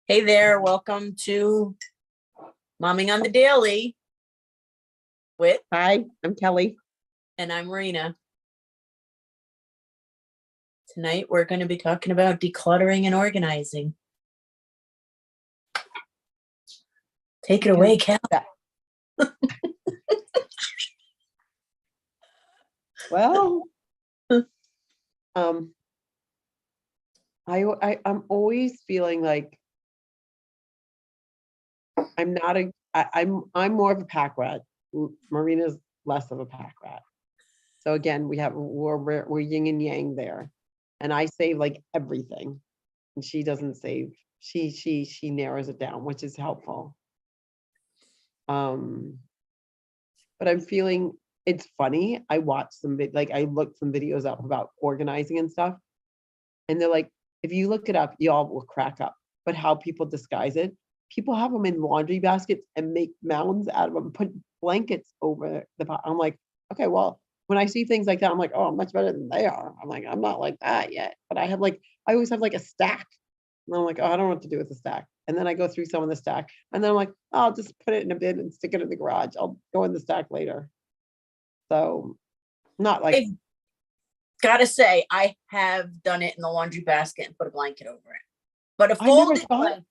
Hey there, welcome to Momming on the Daily with, Hi, I'm Kelly. and I'm Marina. Tonight we're going to be talking about decluttering and organizing. Take it away, Kel. Well, I'm always feeling like I'm more of a pack rat. Marina's less of a pack rat. So again, we're yin and yang there, and I save like everything, and she doesn't save. She narrows it down, which is helpful. But I'm feeling. It's funny. I watched I looked some videos up about organizing and stuff. And they're like, if you look it up, y'all will crack up. But how people disguise it, people have them in laundry baskets and make mounds out of them, put blankets over the pot. I'm like, okay, well, when I see things like that, I'm like, oh, I'm much better than they are. I'm like, I'm not like that yet. But I always have like a stack. And I'm like, oh, I don't know what to do with the stack. And then I go through some of the stack. And then I'm like, oh, I'll just put it in a bin and stick it in the garage. I'll go in the stack later. So not like. Gotta say, I have done it in the laundry basket and put a blanket over it. But a folded blanket.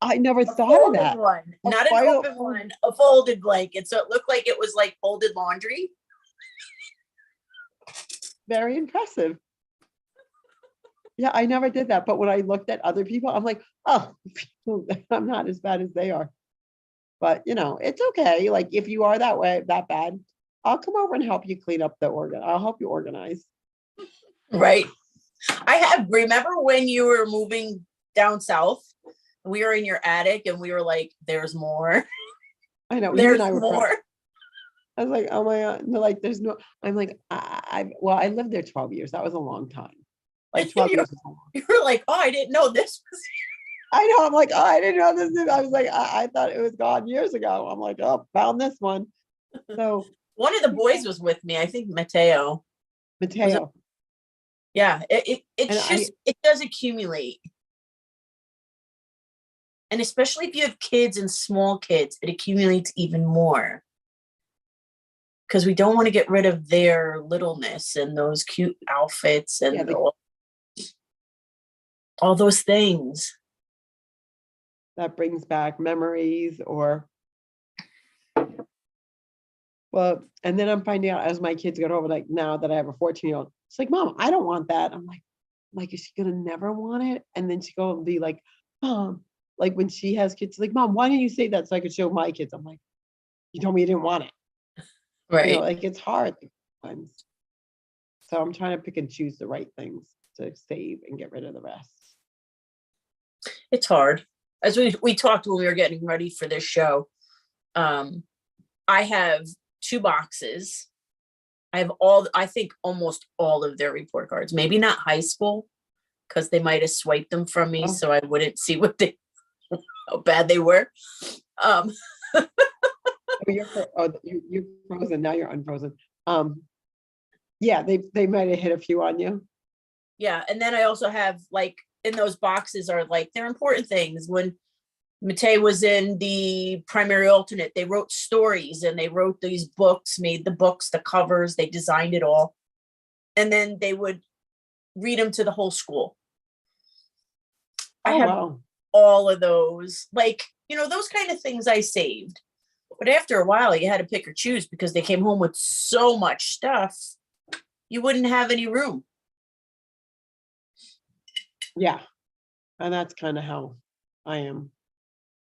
I never thought of that. Not an open one, a folded blanket. So it looked like it was like folded laundry. Very impressive. Yeah, I never did that. But when I looked at other people, I'm like, oh, I'm not as bad as they are. But, it's okay. Like, if you are that bad, I'll come over and help you clean up I'll help you organize. Right. Remember when you were moving down south? We were in your attic and we were like, there's more. I know. There's more. I was like, oh my God. And they're like, there's no, I'm like, I lived there 12 years. That was a long time. Like 12 years. You were like, oh, I didn't know this was here. I know. I'm like, oh, I didn't know this. I was like, I thought it was gone years ago. I'm like, oh, found this one. So one of the boys was with me. I think Mateo. Yeah, it does accumulate. And especially if you have kids and small kids, it accumulates even more. Because we don't want to get rid of their littleness and those cute outfits and all those things. That brings back memories and then I'm finding out as my kids get over, like now that I have a 14-year-old, it's like, Mom, I don't want that. I'm like, is she gonna never want it? And then she go and be like, like when she has kids, like, Mom, why didn't you say that so I could show my kids? I'm like, you told me you didn't want it. Right. Like it's hard sometimes. So I'm trying to pick and choose the right things to save and get rid of the rest. It's hard. As we talked when we were getting ready for this show, I have 2 boxes. I have I think almost all of their report cards, maybe not high school, because they might have swiped them from me. So I wouldn't see how bad they were. You're frozen. Now you're unfrozen. Yeah, they might have hit a few on you. Yeah. And then I also have like in those boxes are like, they're important things. When Matei was in the primary alternate, they wrote stories and they wrote these books, made the books, the covers, they designed it all. And then they would read them to the whole school. I have all of those, like, those kind of things I saved. But after a while, you had to pick or choose because they came home with so much stuff, you wouldn't have any room. Yeah. And that's kind of how I am.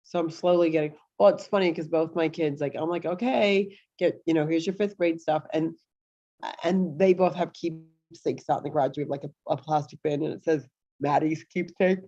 So I'm slowly getting, well, it's funny because both my kids, like, I'm like, okay, here's your 5th grade stuff. And they both have keepsakes out in the garage. We have like a plastic bin and it says Maddie's keepsake.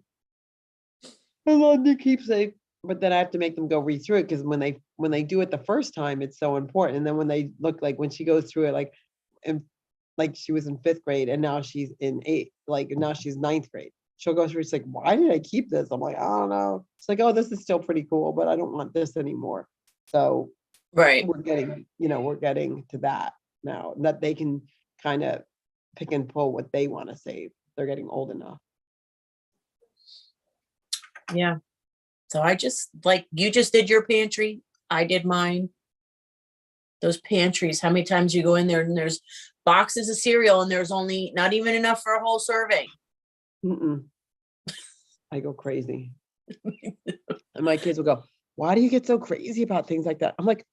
I love the keepsake. But then I have to make them go read through it because when they do it the first time, it's so important. And then when they look, like when she goes through it, like she was in 5th grade and now she's in 8th, like now she's 9th grade. She'll go through, it's like, why did I keep this? I'm like, I don't know. It's like, oh, this is still pretty cool, but I don't want this anymore. So right. We're getting to that now that they can kind of pick and pull what they want to save. They're getting old enough. Yeah. So I just, like, you just did your pantry. I did mine. Those pantries, how many times you go in there and there's boxes of cereal and there's only not even enough for a whole serving. Mm-mm. I go crazy. And my kids will go, why do you get so crazy about things like that? I'm like,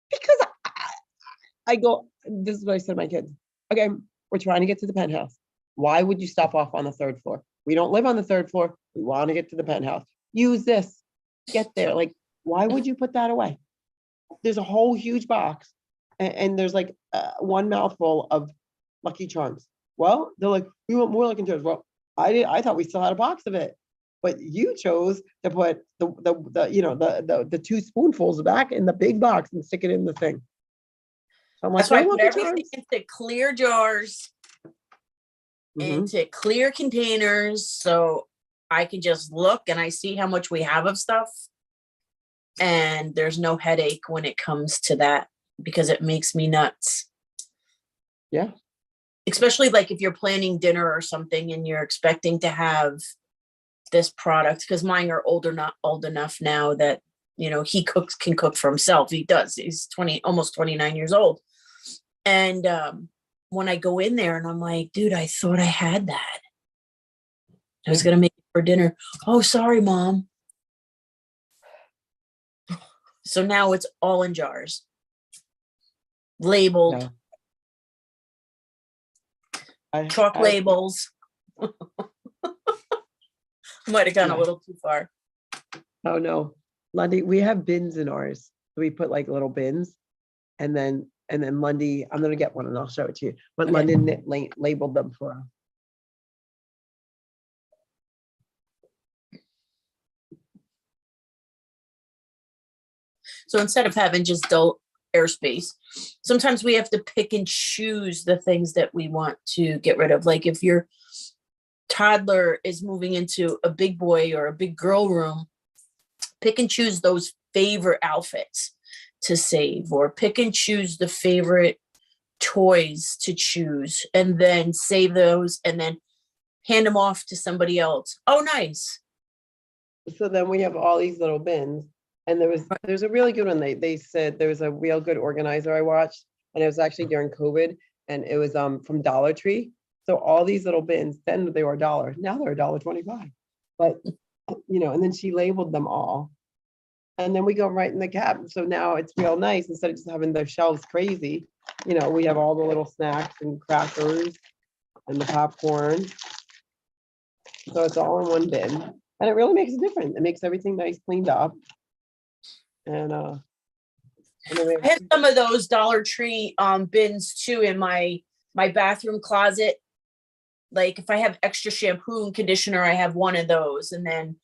because I go, this is what I said to my kids. Okay, we're trying to get to the penthouse. Why would you stop off on the 3rd floor? We don't live on the 3rd floor. We want to get to the penthouse. Use this. Get there. Like, why would you put that away? There's a whole huge box and there's like one mouthful of Lucky Charms. Well, they're like, we want more Lucky Charms. Well, I thought we still had a box of it, but you chose to put the 2 spoonfuls back in the big box and stick it in the thing. So I'm like, That's why I "No put Lucky everything Charms." into clear jars, Mhm. into clear containers, so I can just look and I see how much we have of stuff. And there's no headache when it comes to that because it makes me nuts. Yeah. Especially like if you're planning dinner or something and you're expecting to have this product, because mine are not old enough now that, he can cook for himself. He does. He's almost 29 years old. And when I go in there and I'm like, dude, I thought I had that. I was going to make it for dinner. Oh, sorry, Mom. So now it's all in jars, labeled, chalk labels. Might have gone a little too far. Oh no, Lundy, we have bins in ours. We put like little bins, and then Lundy, I'm gonna get one and I'll show it to you. But Okay. London labeled them for us. So instead of having just dull airspace, sometimes we have to pick and choose the things that we want to get rid of. Like if your toddler is moving into a big boy or a big girl room, pick and choose those favorite outfits to save, or pick and choose the favorite toys to choose, and then save those and then hand them off to somebody else. Oh, nice. So then we have all these little bins, and there's a really good one. They said there was a real good organizer I watched, and it was actually during COVID, and it was from Dollar Tree. So all these little bins, then they were $1. Now they're $1.25. But and then she labeled them all. And then we go right in the cabinet. So now it's real nice. Instead of just having the shelves crazy, we have all the little snacks and crackers and the popcorn. So it's all in one bin. And it really makes a difference. It makes everything nice, cleaned up. And then we I have some of those Dollar Tree bins too in my bathroom closet. Like if I have extra shampoo and conditioner, I have one of those. And then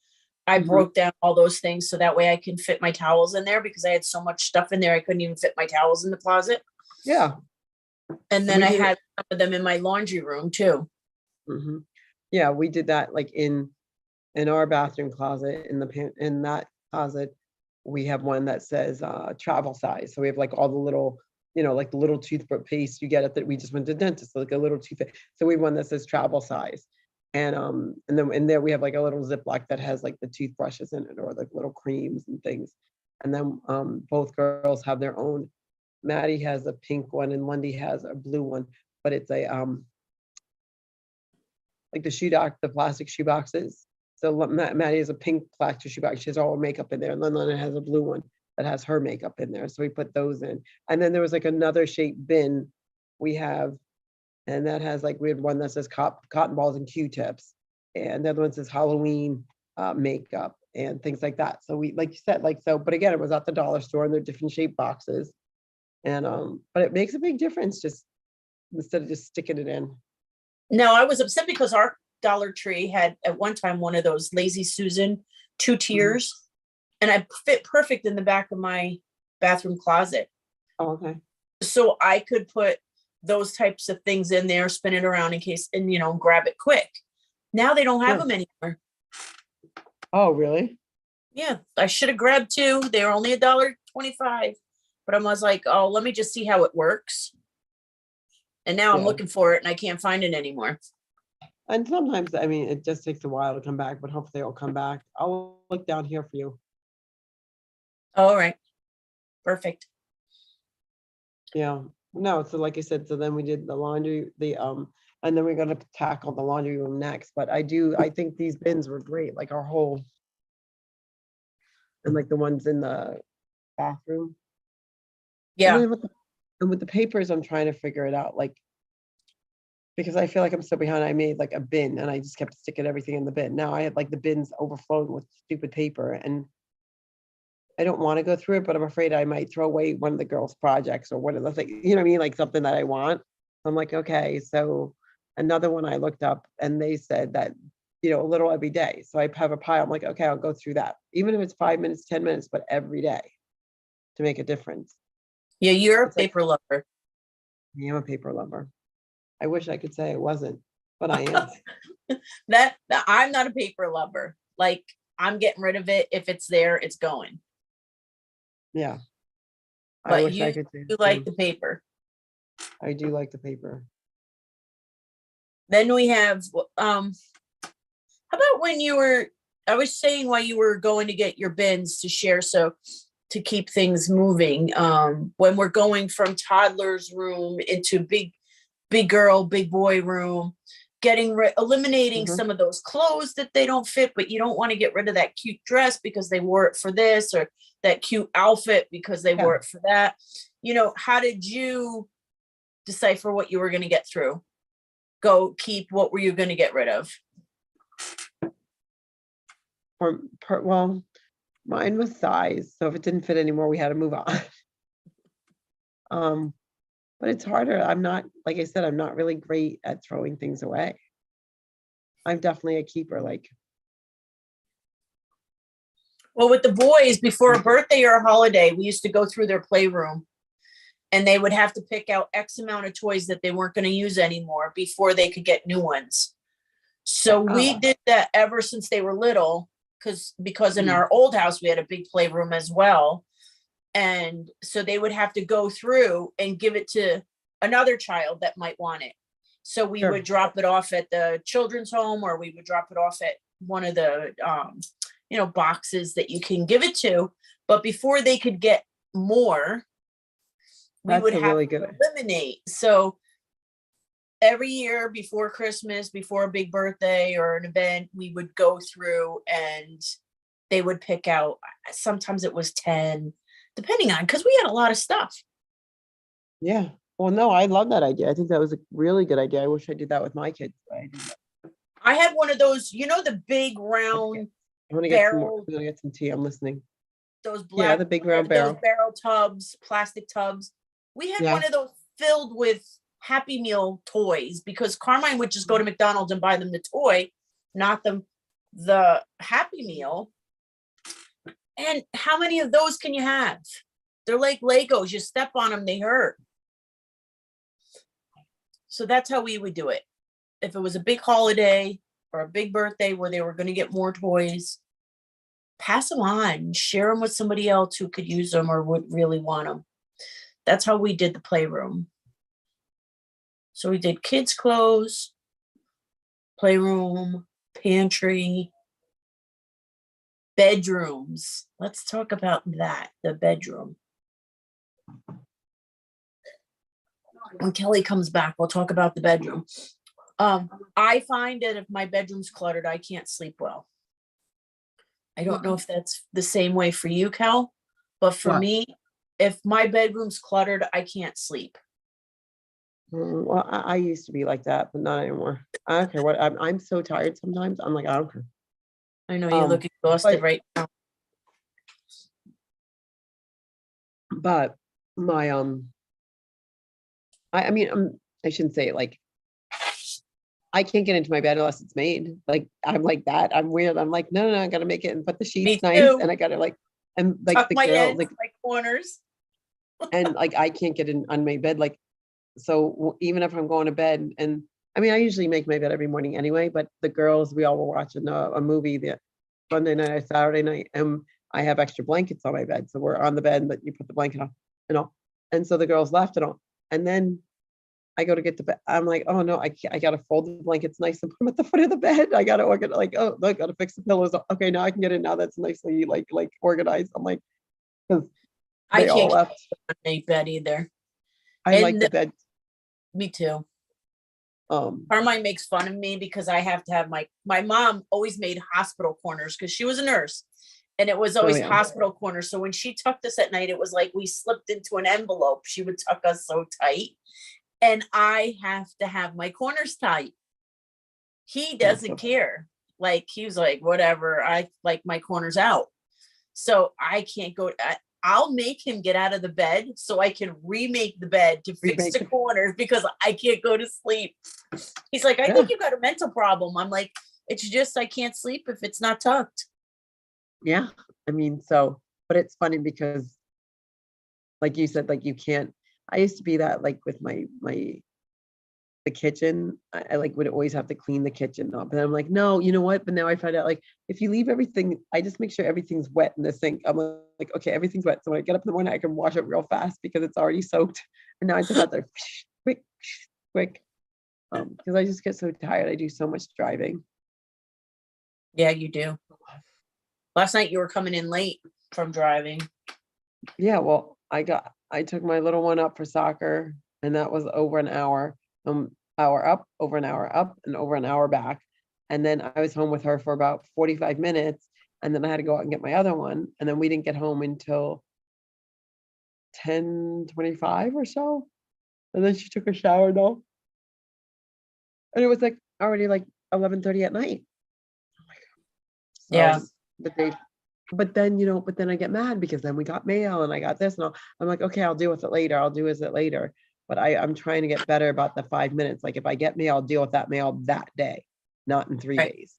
I broke down all those things so that way I can fit my towels in there, because I had so much stuff in there I couldn't even fit my towels in the closet. Yeah. And then I had some of them in my laundry room too. Mm-hmm. Yeah, we did that like in our bathroom closet, in that closet. We have one that says travel size. So we have like all the little, like the little toothpaste you get at that we just went to the dentist, so like a little toothpaste. So we have one that says travel size. And then in there we have like a little Ziploc that has like the toothbrushes in it, or like little creams and things. And then both girls have their own. Maddie has a pink one and Lundy has a blue one, but it's a like the plastic shoe boxes. So Maddie has a pink plastic shoe box. She has all her makeup in there, and then London has a blue one that has her makeup in there. So we put those in. And then there was like another shaped bin we have. And that has like, we had one that says cotton balls and Q-tips. And the other one says Halloween makeup and things like that. So we, like you said, but again, it was at the dollar store and they're different shaped boxes. And, but it makes a big difference just instead of just sticking it in. No, I was upset because our Dollar Tree had at one time one of those Lazy Susan 2 tiers, and I fit perfect in the back of my bathroom closet. Oh, okay. So I could put those types of things in there, spin it around in case, and grab it quick. Now they don't have them anymore. Oh, really? Yeah, I should have grabbed 2. They were only $1.25, but I was like, oh, let me just see how it works. And now I'm Yeah. looking for it and I can't find it anymore. And sometimes, I mean, it just takes a while to come back, but hopefully it'll come back. I'll look down here for you. All right. Perfect. Yeah. No, so like I said, so then we did the laundry, and then we're gonna tackle the laundry room next. But I think these bins were great, like our whole, and like the ones in the bathroom. And Yeah. then with the papers, I'm trying to figure it out, like, because I feel like I'm so behind. I made like a bin and I just kept sticking everything in the bin. Now I had like the bins overflowing with stupid paper, and I don't want to go through it, but I'm afraid I might throw away one of the girls' projects or one of the things, you know what I mean? Like something that I want. I'm like, okay, so another one I looked up and they said that, a little every day. So I have a pile. I'm like, okay, I'll go through that. Even if it's 5 minutes, 10 minutes, but every day to make a difference. Yeah, you're a It's like, paper lover. I am a paper lover. I wish I could say I wasn't, but I am. That I'm not a paper lover. Like, I'm getting rid of it. If it's there, it's going. Yeah. I But wish I you could say you the like same. the paper. I do like the paper. Then we have how about when you were, I was saying while you were going to get your bins to share, so to keep things moving, when we're going from toddler's room into big girl, big boy room, eliminating Mhm. some of those clothes that they don't fit, but you don't want to get rid of that cute dress because they wore it for this, or that cute outfit because they wore Yeah. it for that. How did you decipher what you were going to get through? Keep, what were you going to get rid of? Well, mine was size. So if it didn't fit anymore, we had to move on. Um, but it's harder. I'm not, like I said, I'm not really great at throwing things away. I'm definitely a keeper. Like, Well, with the boys, before a birthday or a holiday, we used to go through their playroom and they would have to pick out X amount of toys that they weren't going to use anymore before they could get new ones. So we wow. did that ever since they were little, because in Mm. our old house, we had a big playroom as well. And so they would have to go through and give it to another child that might want it. So we Sure. would drop it off at the children's home, or we would drop it off at one of the boxes that you can give it to. But before they could get more, we would That's a have really to good. eliminate. So every year before Christmas, before a big birthday or an event, we would go through and they would pick out, sometimes it was 10, depending on, because we had a lot of stuff. Yeah. Well, no, I love that idea. I think that was a really good idea. I wish I did that with my kids. But I didn't. I had one of those, the big I round want to get some more. barrel, I'm gonna get some tea. I'm listening. those Yeah, black, the big round those barrel. barrel tubs, plastic tubs. We had Yeah. one of those filled with Happy Meal toys, because Carmine would just go to McDonald's and buy them the toy, not the Happy Meal. And how many of those can you have? They're like Legos. You step on them, they hurt. So that's how we would do it. If it was a big holiday or a big birthday where they were going to get more toys, pass them on, share them with somebody else who could use them or would really want them. That's how we did the playroom. So we did kids' clothes, playroom, pantry, bedrooms. Let's talk about that, the bedroom. When Kelly comes back, we'll talk about the bedroom. I find that if my bedroom's cluttered, I can't sleep well. I don't know if that's the same way for you, Kel, but for What? me, if my bedroom's cluttered, I can't sleep. Well, I used to be like that, but not anymore. I don't care what. I'm so tired sometimes. I'm like, I don't care. I know you look exhausted right now. But my I mean, I shouldn't say it like, I can't get into my bed unless it's made. Like, I'm like that. I'm weird. I'm like, no, I gotta make it and put the sheets nice, too. and I gotta like, and like Tuck the my girl, ends, like, my corners. and like I can't get in on my bed. Like, so even if I'm going to bed, and I mean, I usually make my bed every morning anyway. But the girls, we all were watching a movie the Sunday night or Saturday night, and I have extra blankets on my bed, so we're on the bed, but you put the blanket on, and all. And so the girls left and all, and then I go to get the bed. I'm like, oh no, I can't, I gotta fold the blankets nice and put them at the foot of the bed. I gotta organize, like, oh, I gotta fix the pillows. Okay, now I can get it. Now that's nicely like organized. I'm like, because I they all can't left. make bed either. I like And the bed. me too. Um, Carmine makes fun of me because I have to have my mom always made hospital corners because she was a nurse, and it was oh always yeah, hospital corners. So when she tucked us at night, it was like we slipped into an envelope. She would tuck us so tight, and I have to have my corners tight. He that's doesn't care. Like he was like, whatever. I like my corners out. So I can't go. I'll make him get out of the bed so I can remake the bed to fix remake the it. corners because I can't go to sleep. He's like, I Yeah, think you got a mental problem. I'm like, it's just I can't sleep if it's not tucked. yeah. I mean, so, but it's funny because, like you said, like you can't. I used to be that like with my the kitchen. I like would always have to clean the kitchen up. And I'm like, no, you know what? But now I find out like if you leave everything, I just make sure everything's wet in the sink. I'm like, okay, everything's wet. So when I get up in the morning, I can wash it real fast because it's already soaked. And now I just have to quick, quick. Because I just get so tired. I do so much driving. Yeah, you do. Last night you were coming in late from driving. Yeah, well, I took my little one up for soccer, and that was over an hour. Hour up, over an hour up, and over an hour back. And then I was home with her for about 45 minutes, and then I had to go out and get my other one, and then we didn't get home until 10:25 or so. And then she took a shower though. And it was like already like 11:30 at night. Yeah. So, but then, but then I get mad because then we got mail and I got this and all. I'm like, okay, I'll deal with it later. I'll do with it later. But I'm trying to get better about the 5 minutes. Like if I get mail, I'll deal with that mail that day, not in 3 Right. days.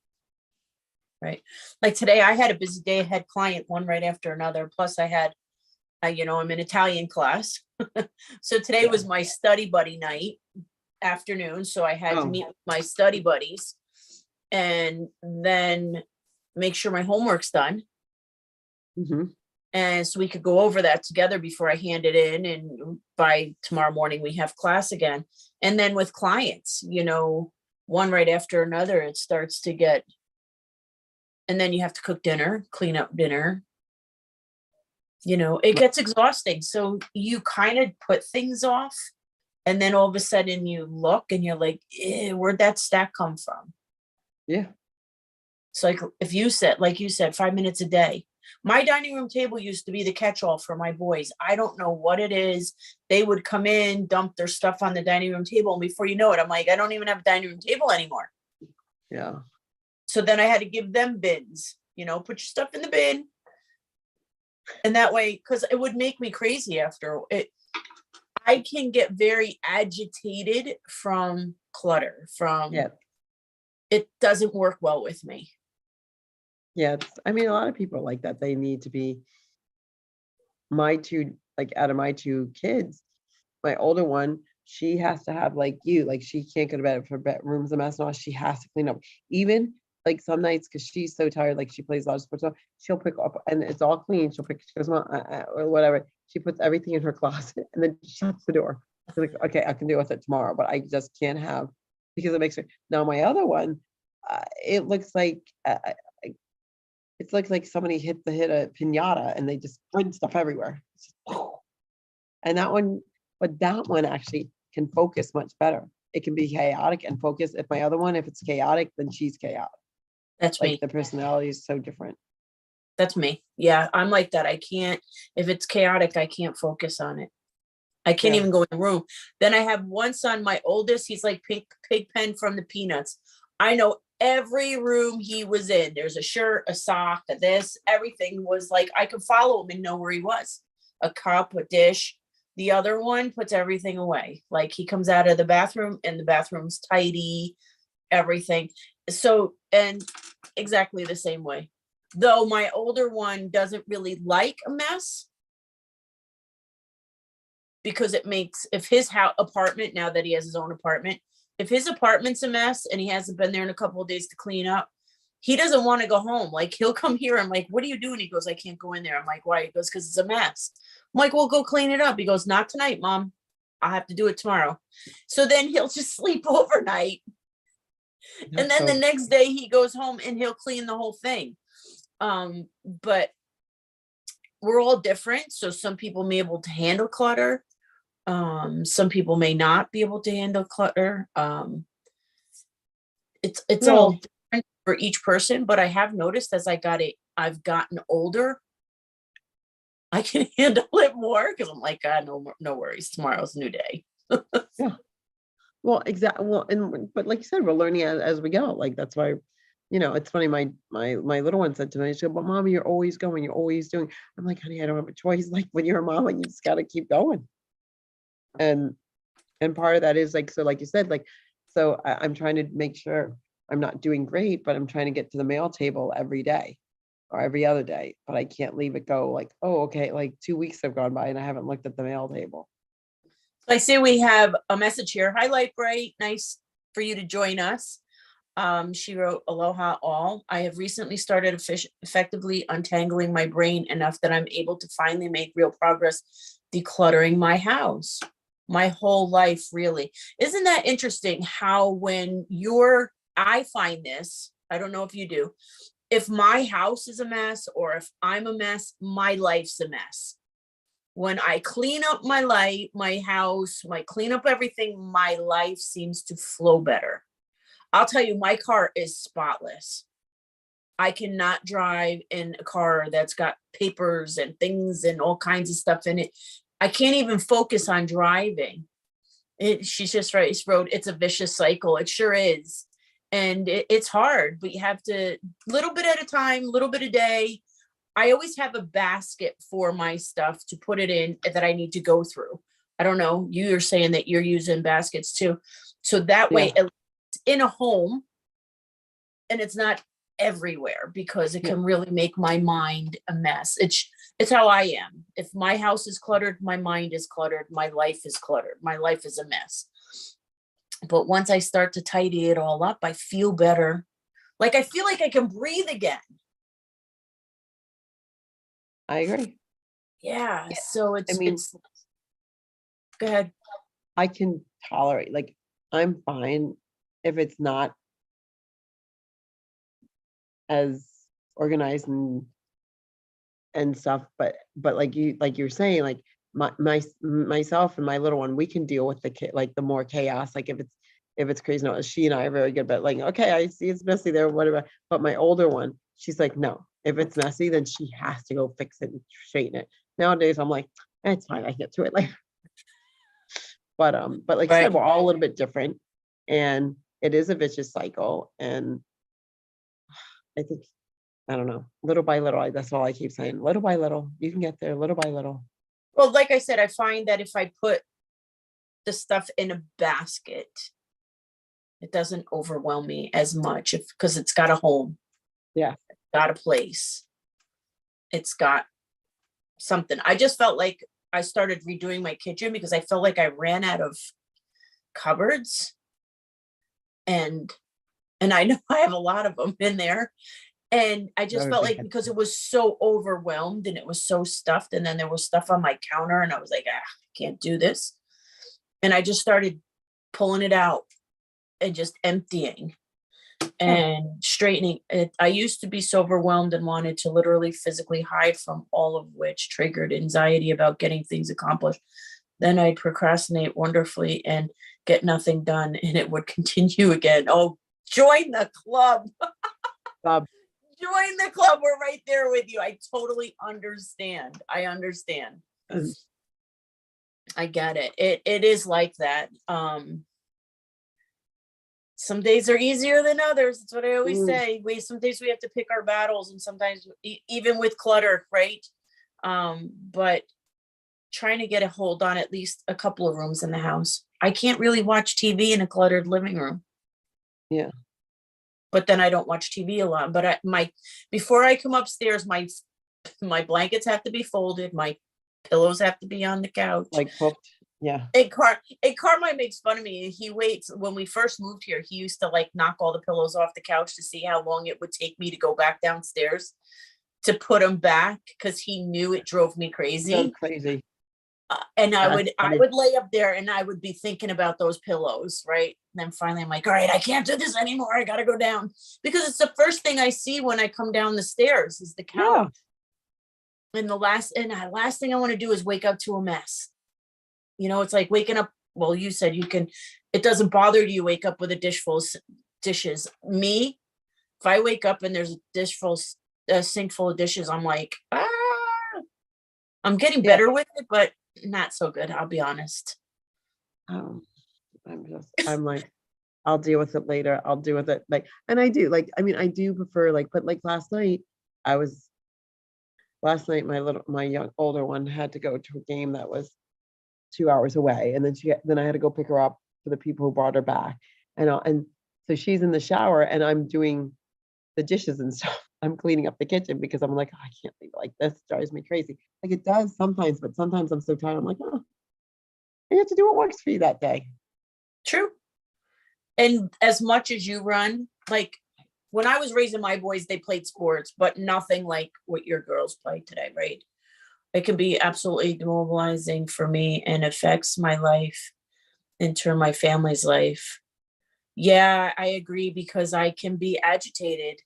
Right. Like today I had a busy day. I had client one right after another. Plus I had, I'm in Italian class. So today Yeah. was my study buddy night afternoon. So I had to Oh. meet with my study buddies and then make sure my homework's done. Mhm. And so we could go over that together before I hand it in. And by tomorrow morning, we have class again. And then with clients, one right after another, it starts to get, and then you have to cook dinner, clean up dinner. It gets exhausting. So you kind of put things off. And then all of a sudden you look and you're like, where'd that stack come from? Yeah. So like you said, 5 minutes a day. My dining room table used to be the catch-all for my boys. I don't know what it is. They would come in, dump their stuff on the dining room table. And before you know it, I'm like, I don't even have a dining room table anymore. Yeah. So then I had to give them bins, put your stuff in the bin. And that way, because it would make me crazy after it. I can get very agitated from clutter, Yeah. it doesn't work well with me. Yeah. I mean, a lot of people are like that. They need to be out of my two kids, my older one, she has to have like she can't go to bed if her bedroom's a mess and all. She has to clean up. Even like some nights, because she's so tired, like she plays a lot of sports, so she'll pick up and it's all clean. She goes, Mom, or whatever. She puts everything in her closet and then shuts the door. She's like, okay, I can deal with it tomorrow, but I just can't have because it makes her. Now my other one, it looks like it's like somebody hit a pinata and they just spread stuff everywhere. And that one, but that one actually can focus much better. It can be chaotic and focus. If my other one, if it's chaotic, then she's chaotic. That's Like me. the personality is so different. That's me. Yeah, I'm like that. I can't, if it's chaotic, I can't focus on it. I can't Yeah. even go in the room. Then I have one son, my oldest, he's like Pigpen from the Peanuts. I know every room he was in. There's a shirt, a sock, a this, everything was like, I could follow him and know where he was. A cup, a dish. The other one puts everything away. Like he comes out of the bathroom and the bathroom's tidy, everything. So, and exactly the same way. Though my older one doesn't really like a mess because it makes, if his apartment, now that he has his own apartment, if his apartment's a mess and he hasn't been there in a couple of days to clean up, he doesn't want to go home. Like he'll come here. I'm like, what are you doing? He goes, I can't go in there. I'm like, why? He goes, because it's a mess. I'm like, well, go clean it up. He goes, not tonight, Mom. I'll have to do it tomorrow. So then he'll just sleep overnight. And then the next day he goes home and he'll clean the whole thing. But we're all different. So some people may be able to handle clutter. Some people may not be able to handle clutter. It's all different for each person, but I have noticed as I've gotten older, I can handle it more because I'm like, no worries. Tomorrow's a new day. Yeah. Well, exactly. Well, but like you said, we're learning as we go. Like, that's why, it's funny. My little one said to me, she said, "But Mommy, you're always going. You're always doing." I'm like, "Honey, I don't have a choice. Like, when you're a mama, you just got to keep going." And part of that is like, so like you said, like, so I'm trying to make sure I'm not doing great, but I'm trying to get to the mail table every day or every other day. But I can't leave it go like, oh, okay, like 2 weeks have gone by and I haven't looked at the mail table. I see we have a message here. Hi, Light Bright. Nice for you to join us. She wrote, "Aloha all. I have recently started effectively untangling my brain enough that I'm able to finally make real progress decluttering my house. My whole life, really." Isn't that interesting how I find this, I don't know if you do, if my house is a mess or if I'm a mess, my life's a mess. When I clean up my house, clean up everything, my life seems to flow better. I'll tell you, my car is spotless. I cannot drive in a car that's got papers and things and all kinds of stuff in it. I can't even focus on driving. She's just right. She wrote, "It's a vicious cycle." It sure is. And it's hard, but you have to, little bit at a time, little bit a day. I always have a basket for my stuff to put it in that I need to go through. I don't know. You're saying that you're using baskets too. So that way it's in a home and it's not everywhere, because it can really make my mind a mess. It's how I am. If my house is cluttered, my mind is cluttered, my life is cluttered, my life is a mess. But once I start to tidy it all up, I feel better. Like I feel like I can breathe again. I agree. Yeah. So it's go ahead. I can tolerate, like, I'm fine if it's not as organized and stuff, but like you're saying, like myself and my little one, we can deal with the more chaos. Like if it's crazy. No, she and I are very good, but like, okay, I see it's messy there, whatever. But my older one, she's like, no, if it's messy, then she has to go fix it and straighten it. Nowadays, I'm like, it's fine, I get to it later. But like I said, we're all a little bit different, and it is a vicious cycle. And I think, I don't know, little by little, that's all I keep saying. Little by little, you can get there, little by little. Well, like I said, I find that if I put the stuff in a basket, it doesn't overwhelm me as much because it's got a home. Yeah. It's got a place. It's got something. I just felt like I started redoing my kitchen because I felt like I ran out of cupboards. And I know I have a lot of them in there. And I just felt like because it was so overwhelmed and it was so stuffed, and then there was stuff on my counter, and I was like, I can't do this. And I just started pulling it out and just emptying and straightening it. I used to be so overwhelmed and wanted to literally physically hide from all of which triggered anxiety about getting things accomplished. Then I'd procrastinate wonderfully and get nothing done, and it would continue again. Oh, join the club. Join the club. We're right there with you. I totally understand. I understand. I get it. It is like that. Some days are easier than others. That's what I always say. Some days we have to pick our battles, and sometimes even with clutter, right? But trying to get a hold on at least a couple of rooms in the house. I can't really watch TV in a cluttered living room. Yeah. But then I don't watch TV a lot. But before I come upstairs, my blankets have to be folded. My pillows have to be on the couch. Like cooked. Yeah. Carmine makes fun of me. He waits. When we first moved here, he used to like knock all the pillows off the couch to see how long it would take me to go back downstairs to put them back, because he knew it drove me crazy. So crazy. And I That's funny. would lay up there and I would be thinking about those pillows, right? And then finally I'm like, all right, I can't do this anymore. I got to go down, because it's the first thing I see when I come down the stairs is the couch. Yeah. And the last thing I want to do is wake up to a mess. It's like waking up. Well, you said it doesn't bother you wake up with a dish full of dishes. Me, if I wake up and there's a sink full of dishes, I'm like, I'm getting better with it, but not so good. I'll be honest. I'm like, I'll deal with it later. I'll deal with it. Like, and I do like, I mean, I do prefer but like last night my young older one had to go to a game that was 2 hours away. And then I had to go pick her up for the people who brought her back. And so she's in the shower and I'm doing the dishes and stuff. I'm cleaning up the kitchen because I'm like, I can't leave it like this. It drives me crazy. Like it does sometimes, but sometimes I'm so tired. I'm like, you have to do what works for you that day. True. And as much as you run, like when I was raising my boys, they played sports, but nothing like what your girls play today, right? It can be absolutely demoralizing for me and affects my life, into my family's life. Yeah, I agree, because I can be agitated.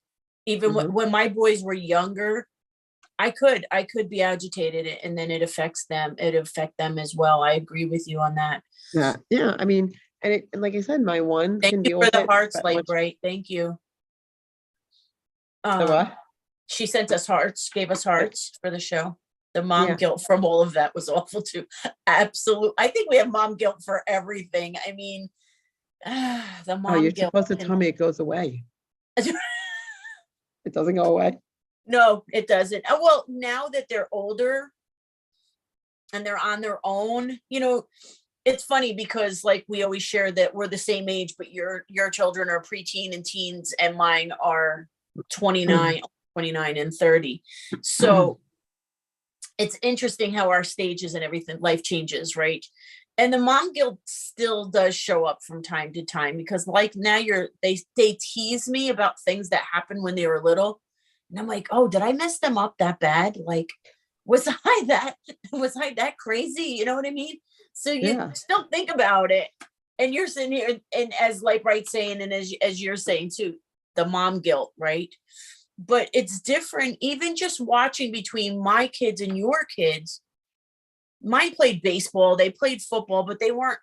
Even when my boys were younger, I could be agitated, and then it affects them. It affect them as well. I agree with you on that. Yeah. Yeah. I mean, and like I said, my one Thank can you deal for with the it. hearts, like, right? Thank you. The what? She sent us hearts, gave us hearts for the show. The mom Yeah. guilt from all of that was awful too. Absolutely. I think we have mom guilt for everything. I mean, the mom You're guilt. supposed to tell me it goes away. It doesn't go away. No, it doesn't. Well, now that they're older and they're on their own, it's funny because like we always share that we're the same age, but your children are preteen and teens and mine are 29 and 30. So it's interesting how our stages and everything, life changes, right? And the mom guilt still does show up from time to time, because like now they tease me about things that happened when they were little. And I'm like, oh, did I mess them up that bad? Like, was I that crazy? You know what I mean? So you still think about it, and you're sitting here and as like right saying, and as you're saying too, the mom guilt, right? But it's different, even just watching between my kids and your kids. Mine played baseball, they played football, but they weren't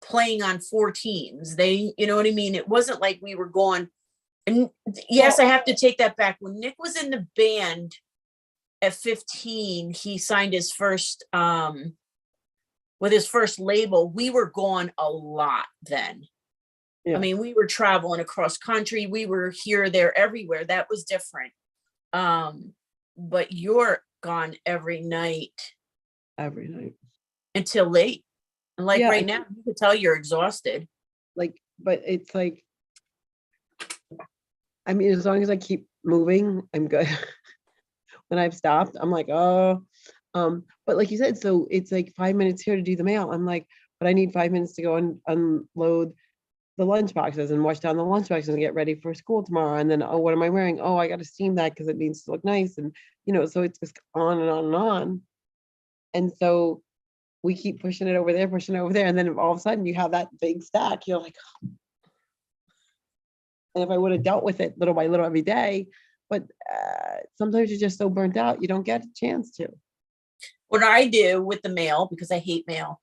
playing on 4 teams. You know what I mean? It wasn't like we were going. And yes, I have to take that back. When Nick was in the band at 15, he signed his first with his first label. We were gone a lot then. Yeah. I mean, we were traveling across country. We were here, there, everywhere. That was different. But you're gone every night. Every night. Until late. And like right now, you can tell you're exhausted. Like, but it's like, I mean, as long as I keep moving, I'm good. When I've stopped, I'm like, oh, but like you said, so it's like 5 minutes here to do the mail. I'm like, but I need 5 minutes to go and unload the lunch boxes and wash down the lunch boxes and get ready for school tomorrow. And then, oh, what am I wearing? Oh, I got to steam that because it needs to look nice. And, so it's just on and on and on. And so we keep pushing it over there. And then all of a sudden you have that big stack. You're like, oh. And if I would have dealt with it little by little every day, but sometimes you're just so burnt out, you don't get a chance to. What I do with the mail, because I hate mail.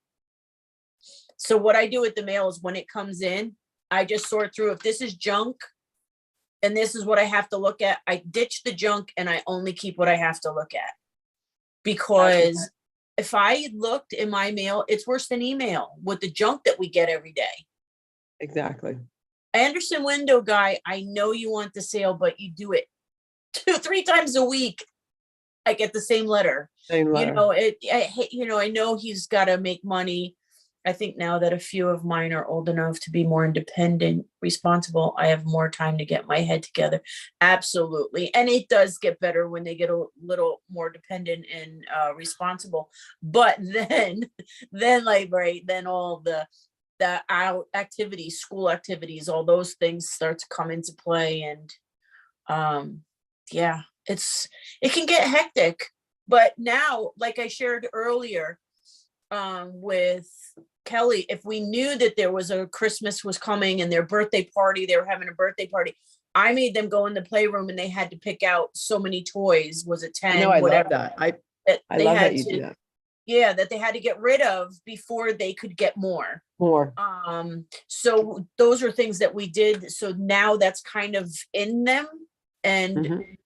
So what I do with the mail is when it comes in, I just sort through. If this is junk and this is what I have to look at, I ditch the junk and I only keep what I have to look at. Because if I looked in my mail, it's worse than email with the junk that we get every day. Exactly. Anderson window guy, I know you want the sale, but you do it 2-3 times a week. I get the same letter. Same letter. I know he's got to make money. I think now that a few of mine are old enough to be more independent, responsible, I have more time to get my head together. Absolutely. And it does get better when they get a little more dependent and responsible. But then like, right, then all the out activities, school activities, all those things start to come into play. And it can get hectic. But now, like I shared earlier, with Kelly, if we knew that there was a Christmas was coming and their birthday party, they were having a birthday party, I made them go in the playroom and they had to pick out so many toys. Was it I 10, know, I love whatever, that. that I they love that had you do to, that. yeah, that they had to get rid of before they could get more. More. So those are things that we did. So now that's kind of in them. And Mhm.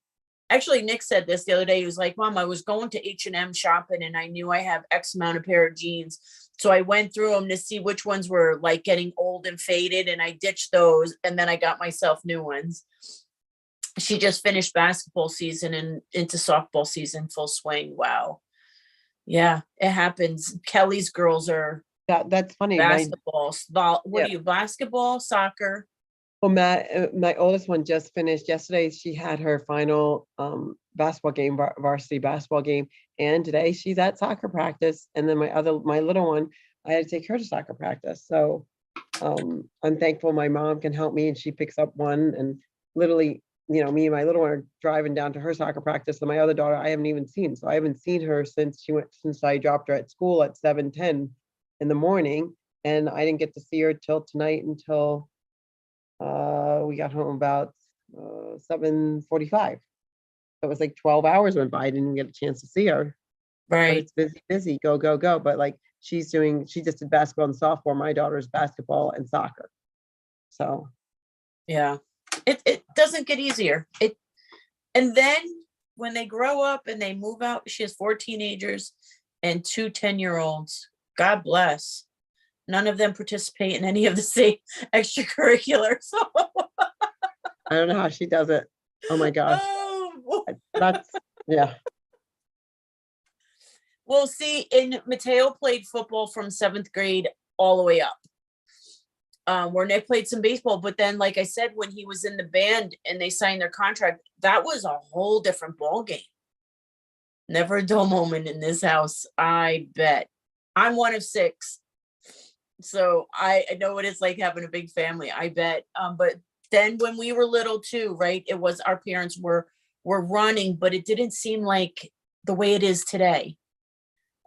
actually, Nick said this the other day. He was like, Mom, I was going to H&M shopping and I knew I have X amount of pair of jeans. So I went through them to see which ones were like getting old and faded, and I ditched those. And then I got myself new ones. She just finished basketball season and into softball season full swing. Wow. Yeah, it happens. Kelly's girls are That's funny. basketball. What Yeah. are you, basketball, soccer? Well, my oldest one just finished yesterday. She had her final basketball game, varsity basketball game, and today she's at soccer practice. And then my little one, I had to take her to soccer practice. So I'm thankful my mom can help me, and she picks up one. And literally, me and my little one are driving down to her soccer practice. And my other daughter, I haven't even seen. So I haven't seen her since I dropped her at school at 7:10 in the morning, and I didn't get to see her till tonight until we got home about 7:45. So it was like 12 hours went by. I didn't even get a chance to see her. But Right. it's busy, go, go, go. But like she just did basketball and softball. My daughter's basketball and soccer. So Yeah. It doesn't get easier. And then when they grow up and they move out, she has 4 teenagers and 2 10-year-olds. God bless. None of them participate in any of the same extracurriculars. I don't know how she does it. Oh my gosh. Oh, That's yeah. well, see, Mateo played football from 7th grade all the way up. Where Nick played some baseball, but then, like I said, when he was in the band and they signed their contract, that was a whole different ball game. Never a dull moment in this house, I bet. I'm one of 6, so I know what it's like having a big family, I bet. But then when we were little too, right? It was our parents were running, but it didn't seem like the way it is today.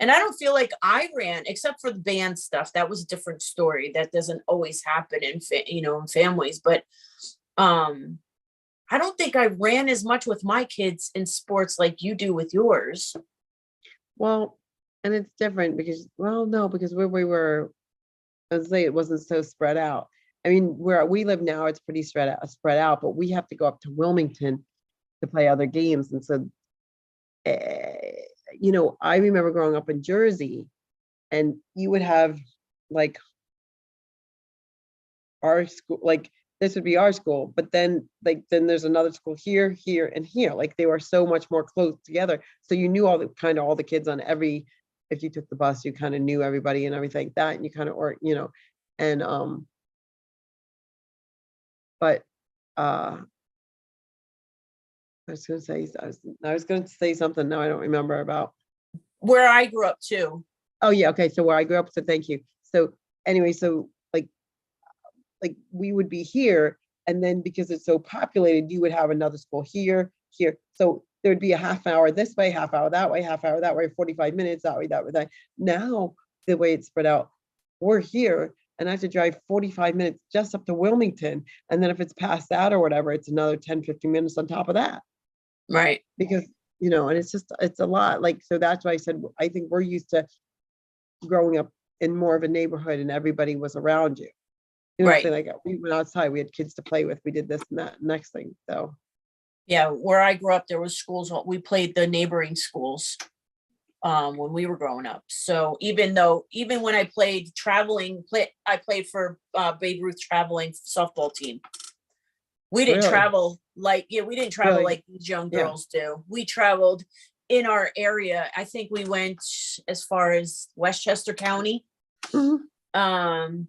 And I don't feel like I ran, except for the band stuff. That was a different story. That doesn't always happen in in families. But I don't think I ran as much with my kids in sports like you do with yours. Well, and it's different because no, because where we were, I would say it wasn't so spread out. I mean, where we live now, it's pretty spread out, but we have to go up to Wilmington to play other games. And so I remember growing up in Jersey, and you would have like our school, like this would be our school, but then there's another school here, here, and here. Like they were so much more close together. So you knew all the kids on every, if you took the bus, you kind of knew everybody and everything like that. And you kind of, and but I was going to say something. Now I don't remember about. Where I grew up too. Oh yeah, okay. So where I grew up. So thank you. So anyway, so like we would be here, and then because it's so populated, you would have another school here. So there would be a half hour this way, half hour that way, half hour that way, 45 minutes that way, that. Now the way it's spread out, we're here, and I have to drive 45 minutes just up to Wilmington, and then if it's past that or whatever, it's another 10, 15 minutes on top of that. Right. Because and it's a lot. Like, so that's why I said I think we're used to growing up in more of a neighborhood and everybody was around you. Right. Like we went outside, we had kids to play with, we did this and that next thing. So yeah, where I grew up, there was schools. We played the neighboring schools when we were growing up. So even when I played I played for Babe Ruth traveling softball team. We didn't really? travel we didn't travel Really? like these young Yeah. girls do. We traveled in our area. I think we went as far as Westchester County. Mhm.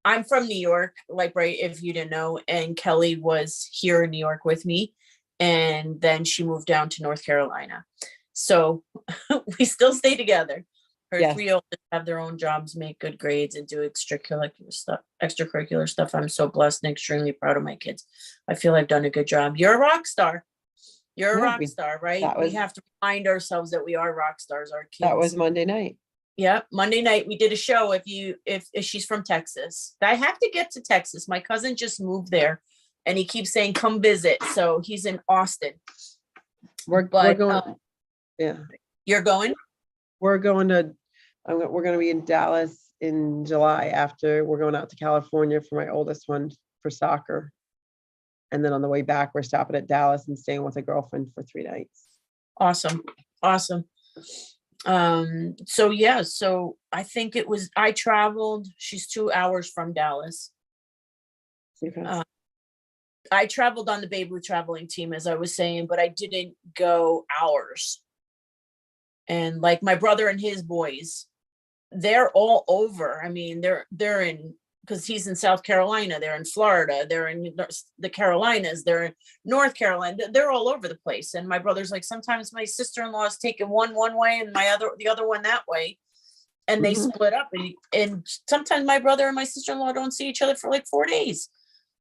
I'm from New York, like, right, if you didn't know, and Kelly was here in New York with me, and then she moved down to North Carolina. So we still stay together. Her Yes. 3 oldest have their own jobs, make good grades, and do extracurricular stuff. I'm so blessed and extremely proud of my kids. I feel I've done a good job. You're a rock star. You're a Yeah, rock star, right? that We was- have to remind ourselves that we are rock stars, our kids. That was Monday night. Yeah, Monday night we did a show. If she's from Texas, I have to get to Texas. My cousin just moved there, and he keeps saying come visit. So he's in Austin. We're But going, yeah, you're going? we're going to, we're going to be in Dallas in July after we're going out to California for my oldest one for soccer. And then on the way back, we're stopping at Dallas and staying with a girlfriend for 3 nights. Awesome. Awesome. So yeah, so I think I traveled, she's 2 hours from Dallas. Okay. I traveled on the Babe Ruth traveling team, as I was saying, but I didn't go hours. And like my brother and his boys, they're all over. I mean, they're in, because he's in South Carolina, they're in Florida, they're in the Carolinas, they're in North Carolina, they're all over the place. And my brother's like, sometimes my sister-in-law is taking one way and the other one that way. And they split up. And sometimes my brother and my sister-in-law don't see each other for like 4 days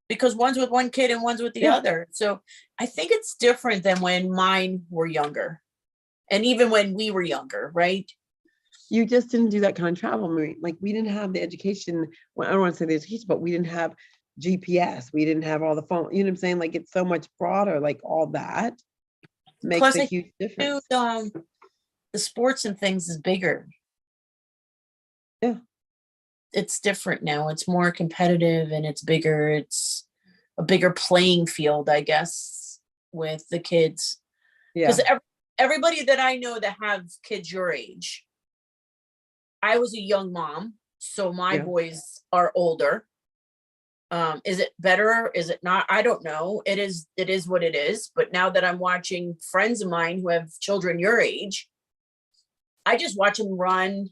because one's with one kid and one's with the other. So I think it's different than when mine were younger. And even when we were younger, right? You just didn't do that kind of travel, Marie. Like we didn't have the education. Well, I don't want to say the education, but we didn't have GPS. We didn't have all the phone. You know what I'm saying? Like it's so much broader. Like all that makes Plus, a I huge difference. think, the sports and things is bigger. Yeah. It's different now. It's more competitive and it's bigger. It's a bigger playing field, I guess, with the kids. Yeah. Because everybody that I know that have kids your age, I was a young mom, so my boys are older. Is it better? Is it not? I don't know. It is what it is. But now that I'm watching friends of mine who have children your age, I just watch them run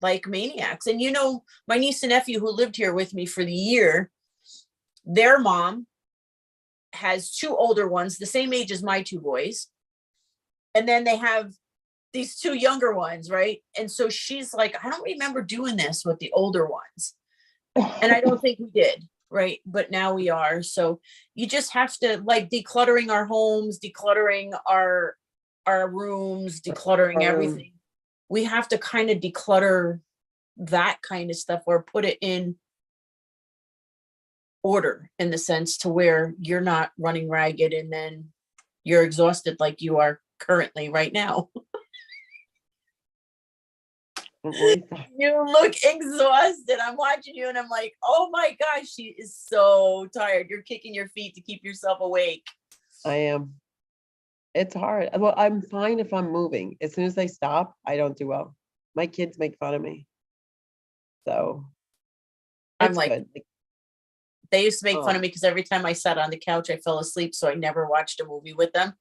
like maniacs. And you know, my niece and nephew who lived here with me for the year, their mom has 2 older ones, the same age as my 2 boys. And then they have these 2 younger ones, right? And so she's like, I don't remember doing this with the older ones. And I don't think we did, right? But now we are. So you just have to, like, decluttering our homes, decluttering our rooms, decluttering everything. We have to kind of declutter that kind of stuff or put it in order, in the sense to where you're not running ragged and then you're exhausted like you are currently right now. You look exhausted. I'm watching you and I'm like, oh my gosh, she is so tired. You're kicking your feet to keep yourself awake. I am. It's hard. Well, I'm fine if I'm moving. As soon as I stop, I don't do well. My kids make fun of me. So I'm like, good. they used to make fun of me because every time I sat on the couch, I fell asleep. So I never watched a movie with them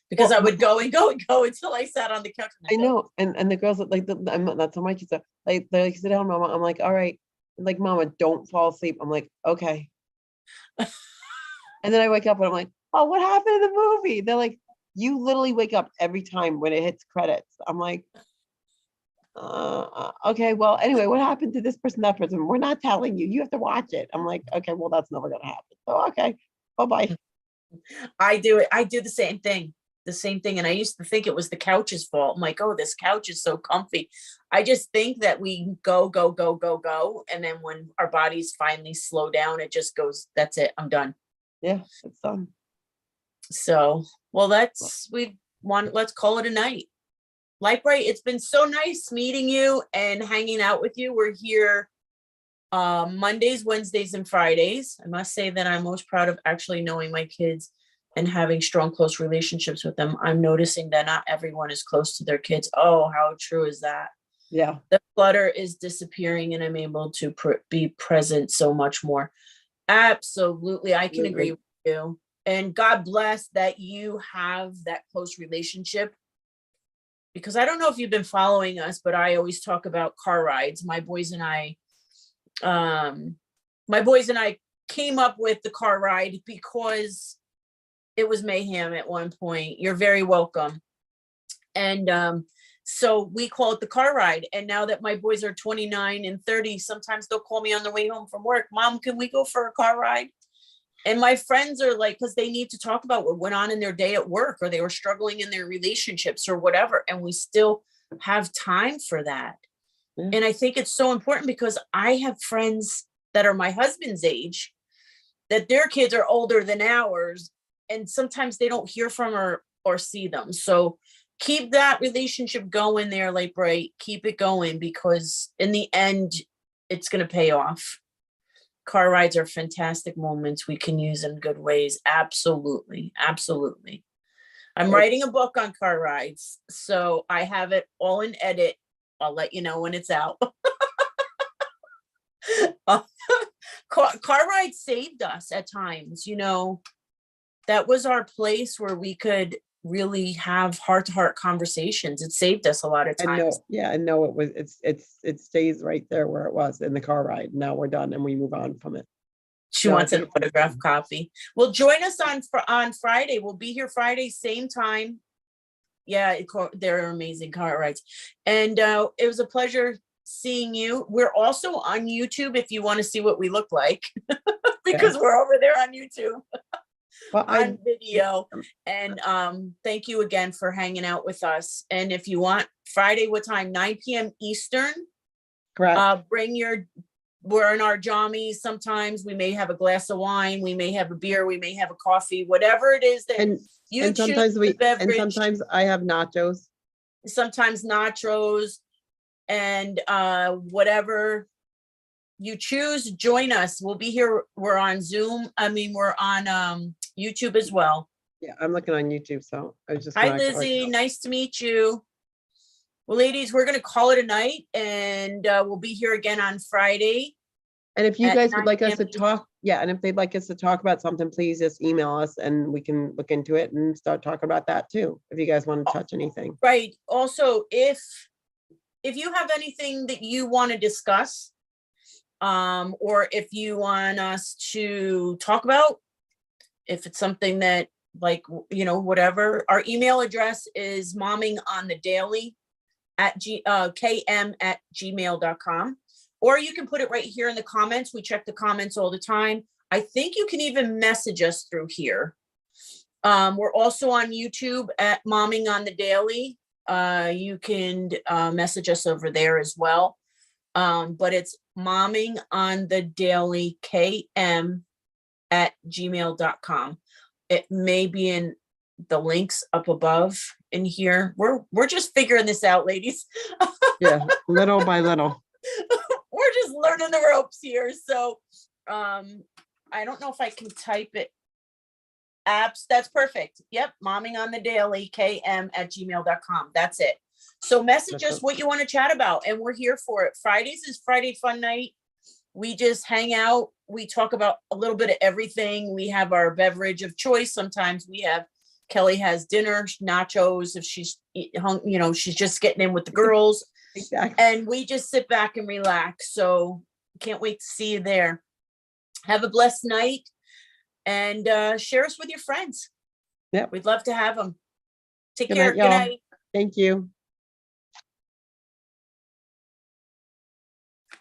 because I would go and go and go until I sat on the couch. I know. And the girls like that's how my kids are. They're like, sit down, mama. I'm like, all right. Like, mama, don't fall asleep. I'm like, okay. And then I wake up and I'm like, oh, what happened in the movie? They're like, you literally wake up every time when it hits credits. I'm like, okay, well, anyway, what happened to this person, that person? We're not telling you. You have to watch it. I'm like, okay, well, that's never gonna happen. So okay, bye-bye. I do it. I do the same thing. And I used to think it was the couch's fault. I'm like, oh, this couch is so comfy. I just think that we go. And then when our bodies finally slow down, it just goes, that's it. I'm done. Yeah, it's done. So, well, let's call it a night. Light Bright, it's been so nice meeting you and hanging out with you. We're here Mondays, Wednesdays, and Fridays. I must say that I'm most proud of actually knowing my kids and having strong, close relationships with them. I'm noticing that not everyone is close to their kids. Oh, how true is that? Yeah. The clutter is disappearing and I'm able to be present so much more. Absolutely. I can agree with you. And God bless that you have that close relationship. Because I don't know if you've been following us, but I always talk about car rides. My boys and I came up with the car ride because it was mayhem at one point. You're very welcome. And so we call it the car ride. And now that my boys are 29 and 30, sometimes they'll call me on their way home from work. Mom, can we go for a car ride? And my friends are like, because they need to talk about what went on in their day at work, or they were struggling in their relationships or whatever. And we still have time for that. Yeah. And I think it's so important because I have friends that are my husband's age, that their kids are older than ours, and sometimes they don't hear from or see them. So keep that relationship going there, like Bright. Keep it going, because in the end, it's going to pay off. Car rides are fantastic moments we can use in good ways. Absolutely. Absolutely. I'm writing a book on car rides, so I have it all in edit. I'll let you know when it's out. Car rides saved us at times, that was our place where we could really have heart-to-heart conversations. It saved us a lot of And no, times. yeah, and no, it stays right there where it was in the car ride. Now we're done and we move on from it. She No, I wants an think it's autograph important. copy. Well, join us on Friday. We'll be here Friday, same time. Yeah, they're amazing car rides. And it was a pleasure seeing you. We're also on YouTube if you want to see what we look like, because we're over there on YouTube Well, on video. And thank you again for hanging out with us. And if you want, Friday, what time? 9 p.m. Eastern. correct. We're in our jammies. Sometimes we may have a glass of wine, we may have a beer, we may have a coffee, whatever it is that And you and choose sometimes the beverage. sometimes I have nachos. Sometimes nachos, and whatever you choose, join us. We'll be here. We're on Zoom. We're on YouTube as well. Yeah, I'm looking on YouTube, so I was just Hi, gonna Lizzie. Nice to meet you. Well, ladies, we're going to call it a night, and we'll be here again on Friday. And if you at guys 9 would like us to p.m. talk, and if they'd like us to talk about something, please just email us and we can look into it and start talking about that too. If you guys want to touch anything. Right. Also, if you have anything that you want to discuss, or if you want us to talk about, if it's something that, like, whatever, our email address is mommingondthedaily@km@gmail.com, or you can put it right here in the comments. We check the comments all the time. I think you can even message us through here. We're also on YouTube at Momming on the Daily. You can message us over there as well. But it's Momming on the Daily KM@gmail.com. It may be in the links up above in here. We're just figuring this out, ladies. Yeah, little by little. We're just learning the ropes here. So I don't know if I can type it. Apps, that's perfect. Yep, Momming on the Daily KM@gmail.com. That's it. So message us what you want to chat about, and we're here for it. Fridays is Friday Fun Night. We just hang out. We talk about a little bit of everything. We have our beverage of choice. Sometimes Kelly has dinner, nachos, if she's she's just getting in with the girls. Exactly. And we just sit back and relax. So can't wait to see you there. Have a blessed night, and share us with your friends. Yep. We'd love to have them. Take Good care. night, Good y'all. night. Thank you.